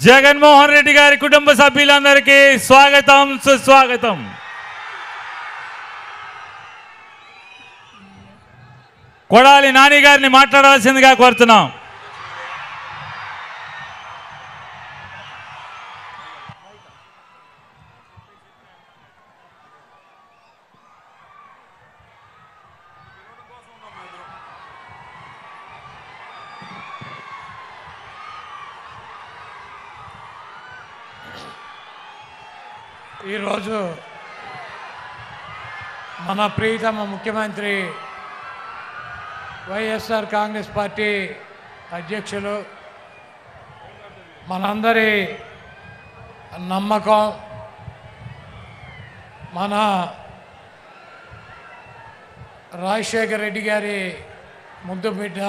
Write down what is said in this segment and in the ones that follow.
జగన్మోహన్ రెడ్డి గారి కుటుంబ సభ్యులందరికీ స్వాగతం సుస్వాగతం. కొడాలి నాని గారిని మాట్లాడాల్సిందిగా కోరుతున్నాం. ఈరోజు మన ప్రియతమ ముఖ్యమంత్రి వైఎస్ఆర్ కాంగ్రెస్ పార్టీ అధ్యక్షులు, మనందరి నమ్మకం, మన రాజశేఖర రెడ్డి గారి ముద్దు బిడ్డ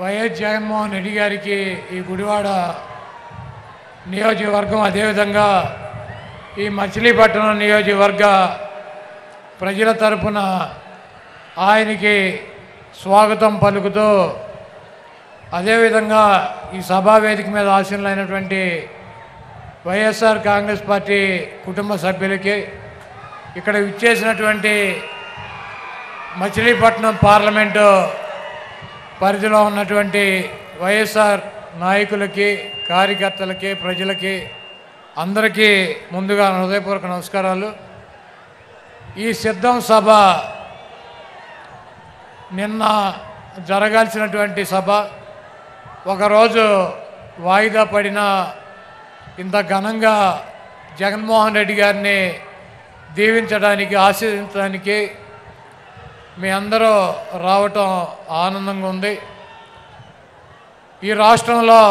వైఎస్ జగన్మోహన్ రెడ్డి గారికి ఈ గుడివాడ నియోజకవర్గం, అదేవిధంగా ఈ మచిలీపట్నం నియోజకవర్గ ప్రజల తరపున ఆయనకి స్వాగతం పలుకుతూ, అదేవిధంగా ఈ సభా వేదిక మీద ఆశీనులైనటువంటి వైఎస్ఆర్ కాంగ్రెస్ పార్టీ కుటుంబ సభ్యులకి, ఇక్కడ విచ్చేసినటువంటి మచిలీపట్నం పార్లమెంటు పరిధిలో ఉన్నటువంటి వైఎస్ఆర్ నాయకులకి, కార్యకర్తలకి, ప్రజలకి అందరికీ ముందుగా హృదయపూర్వక నమస్కారాలు. ఈ సిద్ధం సభ నిన్న జరగాల్సినటువంటి సభ ఒకరోజు వాయిదా పడిన, ఇంత ఘనంగా జగన్మోహన్ రెడ్డి గారిని దీవించడానికి, ఆశీర్వదించడానికి మీ అందరూ రావటం ఆనందంగా ఉంది. ఈ రాష్ట్రంలో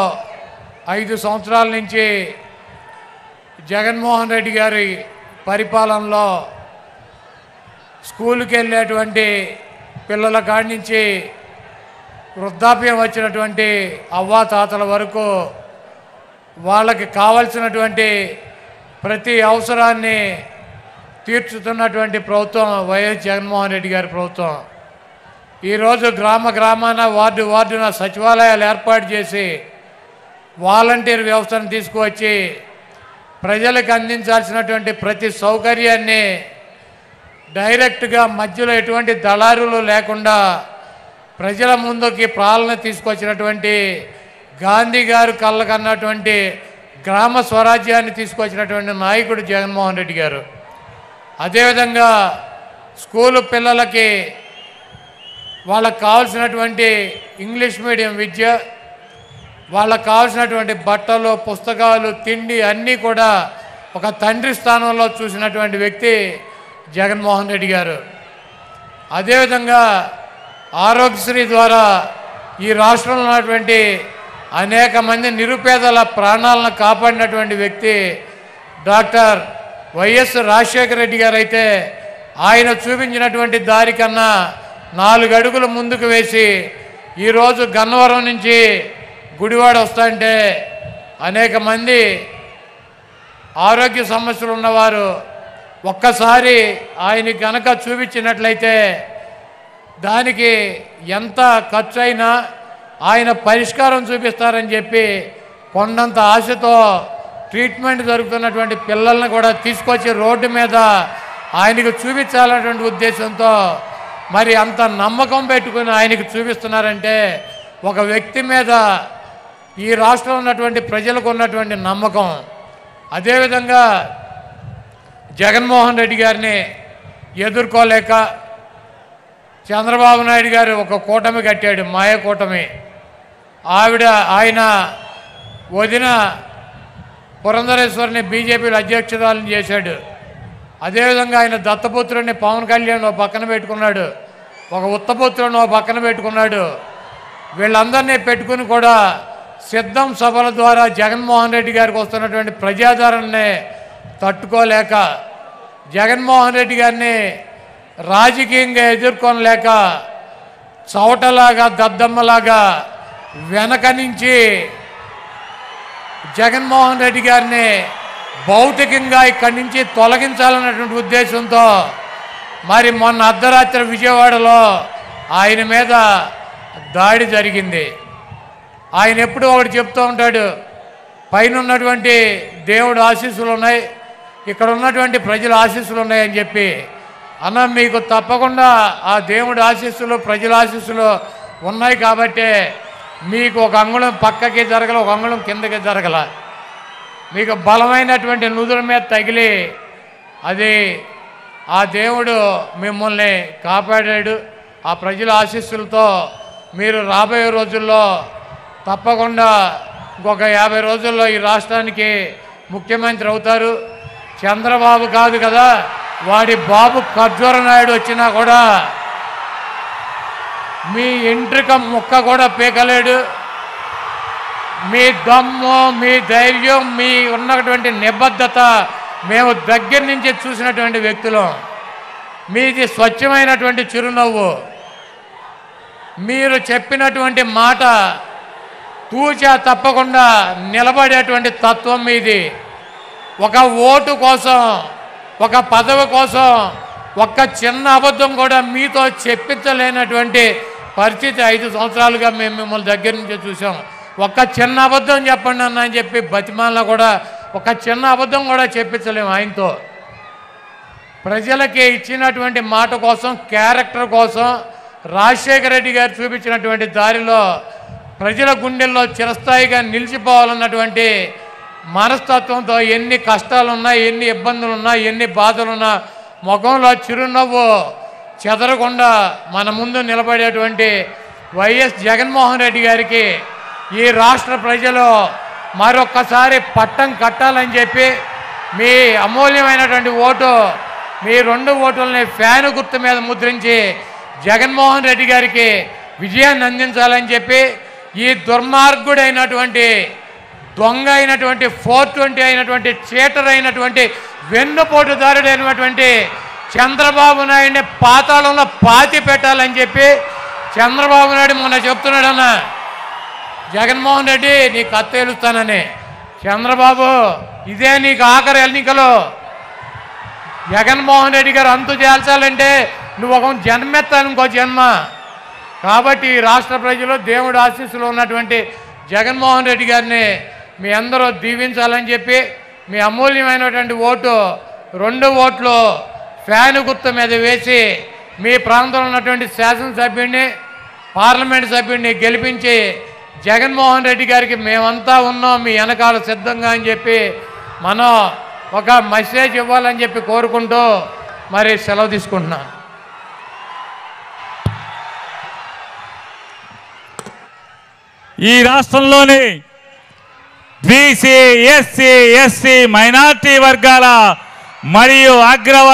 5 సంవత్సరాల నుంచి జగన్మోహన్ రెడ్డి గారి పరిపాలనలో స్కూల్కి వెళ్ళేటువంటి పిల్లల కాడి నుంచి వృద్ధాప్యం వచ్చినటువంటి అవ్వాతాతల వరకు వాళ్ళకి కావలసినటువంటి ప్రతి అవసరాన్ని తీర్చుతున్నటువంటి ప్రభుత్వం వైఎస్ జగన్మోహన్ రెడ్డి గారి ప్రభుత్వం. ఈరోజు గ్రామ గ్రామాన, వార్డు వార్డున సచివాలయాలు ఏర్పాటు చేసి వాలంటీర్ వ్యవస్థను తీసుకువచ్చి ప్రజలకు అందించాల్సినటువంటి ప్రతి సౌకర్యాన్ని డైరెక్ట్గా మధ్యలో ఎటువంటి దళారులు లేకుండా ప్రజల ముందుకి పాలన తీసుకొచ్చినటువంటి, గాంధీ గారు కళ్ళకన్నటువంటి గ్రామ స్వరాజ్యాన్ని తీసుకొచ్చినటువంటి నాయకుడు జగన్మోహన్ రెడ్డి గారు. అదేవిధంగా స్కూలు పిల్లలకి వాళ్ళకు కావాల్సినటువంటి ఇంగ్లీష్ మీడియం విద్య, వాళ్ళకు కావాల్సినటువంటి బట్టలు, పుస్తకాలు, తిండి అన్నీ కూడా ఒక తండ్రి స్థానంలో చూసినటువంటి వ్యక్తి జగన్మోహన్ రెడ్డి గారు. అదేవిధంగా ఆరోగ్యశ్రీ ద్వారా ఈ రాష్ట్రంలో ఉన్నటువంటి అనేక మంది నిరుపేదల ప్రాణాలను కాపాడినటువంటి వ్యక్తి డాక్టర్ వైఎస్ రాజశేఖర రెడ్డి గారు. అయితే ఆయన చూపించినటువంటి దారి కన్నా 4 అడుగులు ముందుకు వేసి ఈరోజు గన్నవరం నుంచి గుడివాడ వస్తుంటే అనేక మంది ఆరోగ్య సమస్యలు ఉన్నవారు ఒక్కసారి ఆయన కనుక చూపించినట్లయితే దానికి ఎంత ఖర్చు అయినా ఆయన పరిష్కారం చూపిస్తారని చెప్పి కొండంత ఆశతో ట్రీట్మెంట్ జరుగుతున్నటువంటి పిల్లల్ని కూడా తీసుకొచ్చి రోడ్డు మీద ఆయనకు చూపించాలన్నటువంటి ఉద్దేశంతో మరి అంత నమ్మకం పెట్టుకుని ఆయనకు చూపిస్తున్నారంటే ఒక వ్యక్తి మీద ఈ రాష్ట్రంలో ఉన్నటువంటి ప్రజలకు ఉన్నటువంటి నమ్మకం. అదేవిధంగా జగన్మోహన్ రెడ్డి గారిని ఎదుర్కోలేక చంద్రబాబు నాయుడు గారు ఒక కూటమి కట్టాడు, మాయ కూటమి. ఆయన వదిన పురంధరేశ్వరిని బీజేపీలో అధ్యక్షురాలను చేశాడు. అదేవిధంగా ఆయన దత్తపుత్రుడిని పవన్ కళ్యాణ్ ఓ పక్కన పెట్టుకున్నాడు, ఒక ఉత్తపుత్రుడిని ఓ పక్కన పెట్టుకున్నాడు. వీళ్ళందరినీ పెట్టుకుని కూడా సిద్ధం సభల ద్వారా జగన్మోహన్ రెడ్డి గారికి వస్తున్నటువంటి ప్రజాదరణని తట్టుకోలేక, జగన్మోహన్ రెడ్డి గారిని రాజకీయంగా ఎదుర్కొనలేక చవటలాగా, దద్దమ్మలాగా వెనక నుంచి జగన్మోహన్ రెడ్డి గారిని భౌతికంగా ఇక్కడి నుంచి తొలగించాలన్నటువంటి ఉద్దేశంతో మరి మొన్న అర్ధరాత్రి విజయవాడలో ఆయన మీద దాడి జరిగింది. ఆయన ఎప్పుడూ ఒకటి చెప్తూ ఉంటాడు, పైన ఉన్నటువంటి దేవుడు ఆశీస్సులు ఉన్నాయి, ఇక్కడ ఉన్నటువంటి ప్రజల ఆశీస్సులు ఉన్నాయని చెప్పి అన్న మీకు తప్పకుండా ఆ దేవుడి ఆశీస్సులు ప్రజల ఆశీస్సులు ఉన్నాయి కాబట్టి మీకు ఒక అంగుళం పక్కకి జరగల, ఒక అంగుళం కిందకి జరగల, మీకు బలమైనటువంటి నుదుల మీద తగిలి అది ఆ దేవుడు మిమ్మల్ని కాపాడాడు. ఆ ప్రజల ఆశీస్సులతో మీరు రాబోయే రోజుల్లో తప్పకుండా ఇంకొక 50 రోజుల్లో ఈ రాష్ట్రానికి ముఖ్యమంత్రి అవుతారు. చంద్రబాబు కాదు కదా, వాడి బాబు ఖర్జూర నాయుడు వచ్చినా కూడా మీ ఎంట్రిక ముక్క కూడా పీకలేడు. మీ దమ్ము, మీ ధైర్యం, మీ ఉన్నటువంటి నిబద్ధత మేము దగ్గర నుంచి చూసినటువంటి వ్యక్తులం. మీది స్వచ్ఛమైనటువంటి చిరునవ్వు, మీరు చెప్పినటువంటి మాట తూచా తప్పకుండా నిలబడేటువంటి తత్వం మీది. ఒక ఓటు కోసం, ఒక పదవి కోసం ఒక్క చిన్న అబద్ధం కూడా మీతో చెప్పించలేనటువంటి పరిస్థితి 5 సంవత్సరాలుగా మేము మిమ్మల్ని దగ్గర నుంచి చూసాం. ఒక్క చిన్న అబద్ధం చెప్పండి అన్న అని చెప్పి బతిమాల కూడా ఒక చిన్న అబద్ధం కూడా చెప్పించలేము ఆయనతో. ప్రజలకి ఇచ్చినటువంటి మాట కోసం, క్యారెక్టర్ కోసం రాజశేఖర రెడ్డి గారు చూపించినటువంటి దారిలో ప్రజల గుండెల్లో చిరస్థాయిగా నిలిచిపోవాలన్నటువంటి మనస్తత్వంతో ఎన్ని కష్టాలున్నా, ఎన్ని ఇబ్బందులున్నా, ఎన్ని బాధలున్నా ముఖంలో చిరునవ్వు చెదరకుండా మన ముందు నిలబడేటువంటి వైఎస్ జగన్మోహన్ రెడ్డి గారికి ఈ రాష్ట్ర ప్రజలు మరొక్కసారి పట్టం కట్టాలని చెప్పి మీ అమూల్యమైనటువంటి ఓటు, మీ 2 ఓటుల్ని ఫ్యాను గుర్తు మీద ముద్రించి జగన్మోహన్ రెడ్డి గారికి విజయాన్ని అందించాలని చెప్పి ఈ దుర్మార్గుడైనటువంటి దొంగ అయినటువంటి 420 అయినటువంటి చీటర్ అయినటువంటి వెన్నుపోటుదారుడైనటువంటి చంద్రబాబు నాయుడిని పాతాళంలో పాతి పెట్టాలని చెప్పి చంద్రబాబు నాయుడు మొన్న చెప్తున్నాడన్న, జగన్మోహన్ రెడ్డి నీ కత్తి ఏలుస్తానని. చంద్రబాబు ఇదే నీకు ఆఖరి ఎన్నికలు. జగన్మోహన్ రెడ్డి గారు అంతు చేల్చాలంటే నువ్వు ఒక జన్మెత్తాను, ఇంకో జన్మ. కాబట్టి ఈ రాష్ట్ర ప్రజలు దేవుడి ఆశీస్సులు ఉన్నటువంటి జగన్మోహన్ రెడ్డి గారిని మీ అందరూ దీవించాలని చెప్పి మీ అమూల్యమైనటువంటి ఓటు 2 ఓట్లు ఫ్యాను గుర్తు మీద వేసి మీ ప్రాంతంలో ఉన్నటువంటి శాసనసభ్యుడిని, పార్లమెంట్ సభ్యుడిని గెలిపించి జగన్మోహన్ రెడ్డి గారికి మేమంతా ఉన్నాం మీ వెనకాల సిద్ధంగా అని చెప్పి మనం ఒక మెసేజ్ ఇవ్వాలని చెప్పి కోరుకుంటూ మరి సెలవు తీసుకుంటున్నాను. ఈ రాష్ట్రంలోని బీసీ, ఎస్సీ, ఎస్టీ, మైనార్టీ వర్గాల మరియు అగ్రవర్ణ